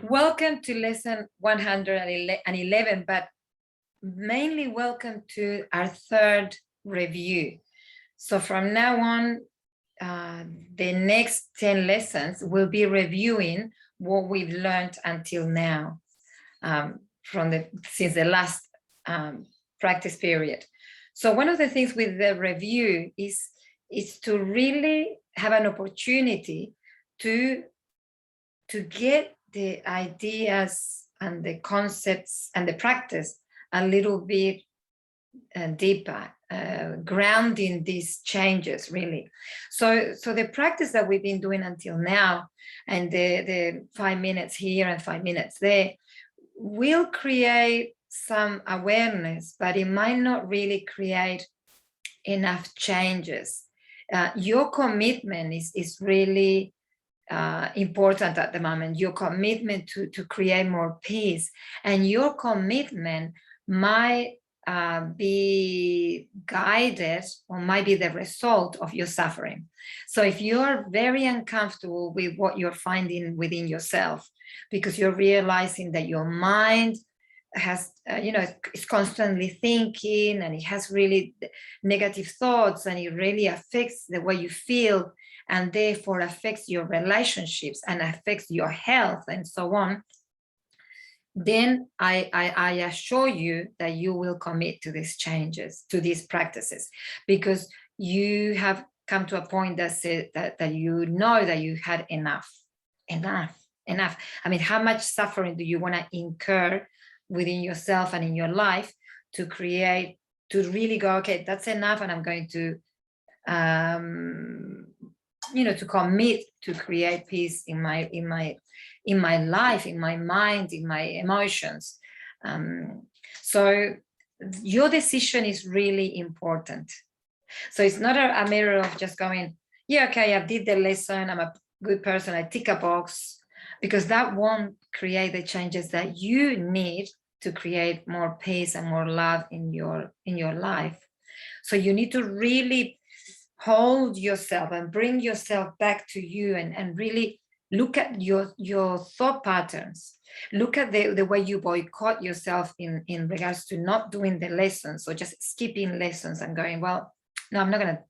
Welcome to lesson 111, but mainly welcome to our third review. So from now on, the next 10 lessons will be reviewing what we've learned until now since the last practice period. So one of the things with the review is to really have an opportunity to get the ideas and the concepts and the practice a little bit deeper, grounding these changes really. So the practice that we've been doing until now, and the 5 minutes here and 5 minutes there, will create some awareness, but it might not really create enough changes. Your commitment is really important at the moment, your commitment to create more peace, and your commitment might be guided or might be the result of your suffering. So if you're very uncomfortable with what you're finding within yourself, because you're realizing that your mind has, is constantly thinking, and it has really negative thoughts, and it really affects the way you feel, and therefore affects your relationships and affects your health and so on, then I assure you that you will commit to these changes, to these practices, because you have come to a point that you know that you had enough. I mean, how much suffering do you want to incur within yourself and in your life to really go, okay, that's enough, and I'm going to to commit to create peace in my life, in my mind, in my emotions. So your decision is really important. So it's not a matter of just going, yeah, okay, I did the lesson, I'm a good person, I tick a box, because that won't create the changes that you need to create more peace and more love in your life. So you need to really hold yourself and bring yourself back to you, and really look at your thought patterns. Look at the way you boycott yourself in regards to not doing the lessons, or just skipping lessons and going, well, no, I'm not gonna,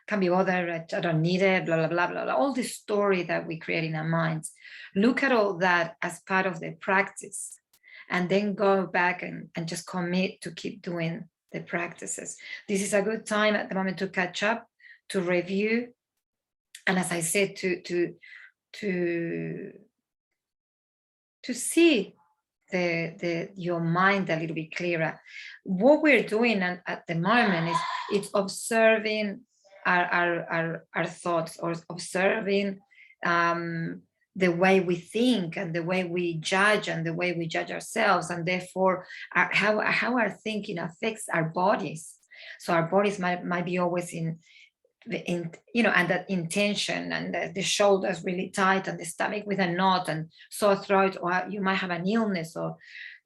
can't be bothered, I don't need it, blah, blah, blah, blah, blah. All this story that we create in our minds. Look at all that as part of the practice, and then go back and just commit to keep doing the practices. This is a good time at the moment to catch up, to review, and as I said, to see your mind a little bit clearer. What we're doing at the moment is it's observing our thoughts, or observing the way we think, and the way we judge, and the way we judge ourselves, and therefore how our thinking affects our bodies. So our bodies might be always and that intention, and the shoulders really tight, and the stomach with a knot, and sore throat, or you might have an illness, or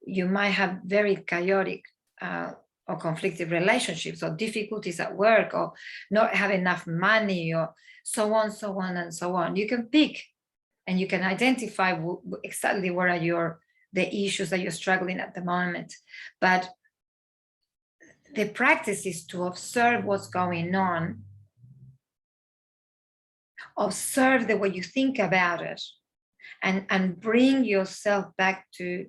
you might have very chaotic or conflicted relationships, or difficulties at work, or not have enough money, or so on, and so on. You can pick, and you can identify exactly what are the issues that you're struggling at the moment. But the practice is to observe what's going on, observe the way you think about it, and bring yourself back to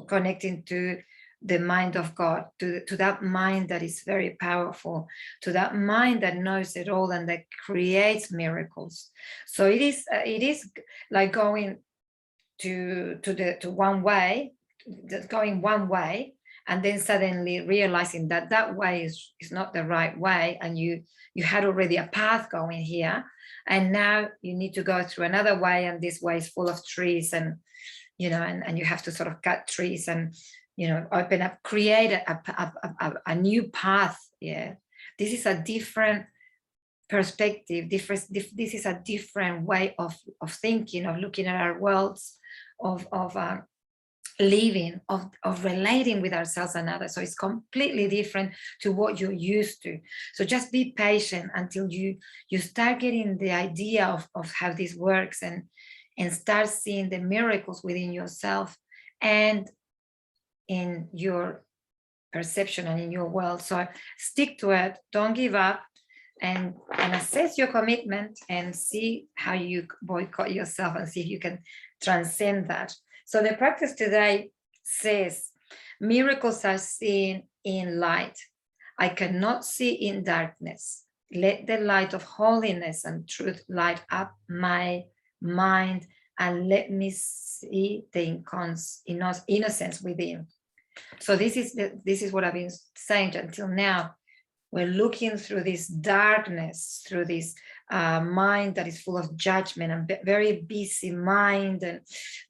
connecting to the mind of God, to that mind that is very powerful, to that mind that knows it all and that creates miracles. So it is like going to one way, going one way, and then suddenly realizing that way is not the right way, and you had already a path going here, and now you need to go through another way, and this way is full of trees, and and you have to sort of cut trees and open up, create a new path. Yeah, this is a different perspective, this is a different way of thinking, of looking at our worlds, of living, of relating with ourselves and others. So it's completely different to what you're used to. So just be patient until you start getting the idea of how this works, and and start seeing the miracles within yourself and in your perception and in your world. So stick to it, don't give up, and assess your commitment and see how you boycott yourself and see if you can transcend that. So the practice today says, miracles are seen in light. I cannot see in darkness. Let the light of holiness and truth light up my mind and let me see the innocence within. So this is what I've been saying until now. We're looking through this darkness, through this mind that is full of judgment and very busy mind and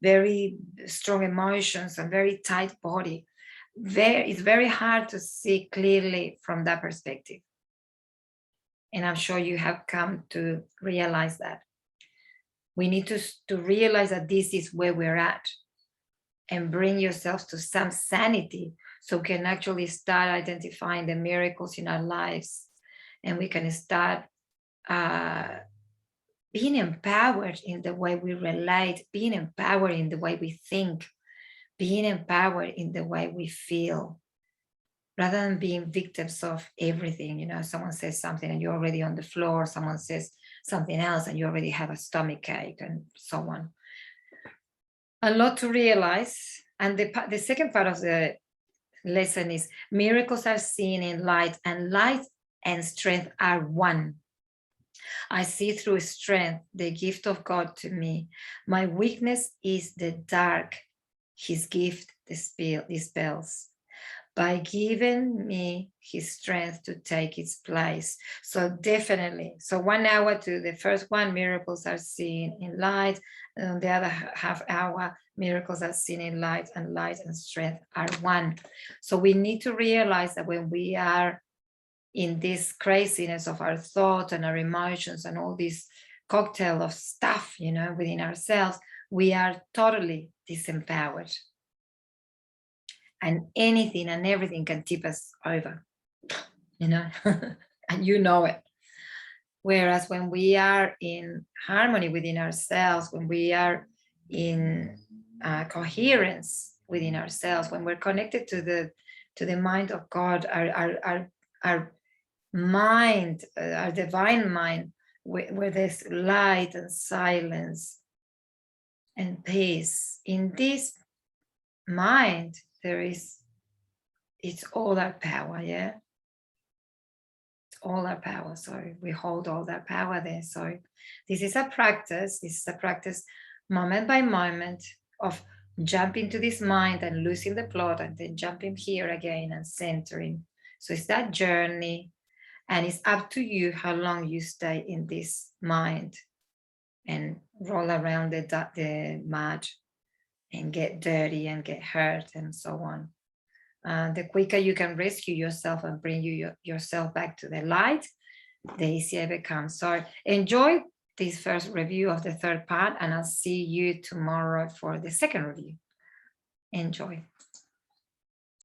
very strong emotions and very tight body. It's very hard to see clearly from that perspective. And I'm sure you have come to realize that. We need to realize that this is where we're at, and bring yourselves to some sanity so we can actually start identifying the miracles in our lives, and we can start being empowered in the way we relate, being empowered in the way we think, being empowered in the way we feel, rather than being victims of everything. You know, someone says something and you're already on the floor, someone says something else and you already have a stomach ache, and so on. A lot to realize. And the second part of the lesson is, miracles are seen in light, and light and strength are one. I see through strength the gift of God to me. My weakness is the dark. His gift dispels by giving me his strength to take its place. So definitely, so 1 hour to the first one, miracles are seen in light, and on the other half hour, miracles are seen in light, and light and strength are one. So we need to realize that when we are in this craziness of our thoughts and our emotions and all this cocktail of stuff, you know, within ourselves, we are totally disempowered. And anything and everything can tip us over, you know, and you know it. Whereas when we are in harmony within ourselves, when we are in coherence within ourselves, when we're connected to the mind of God, our mind, our divine mind, where there's light and silence and peace, in this mind, it's all our power, yeah? It's all our power, so we hold all that power there. So this is a practice moment by moment of jumping to this mind and losing the plot, and then jumping here again and centering. So it's that journey, and it's up to you how long you stay in this mind and roll around the mud and get dirty and get hurt and so on. The quicker you can rescue yourself and bring yourself back to the light, the easier it becomes. So enjoy this first review of the third part, and I'll see you tomorrow for the second review. Enjoy.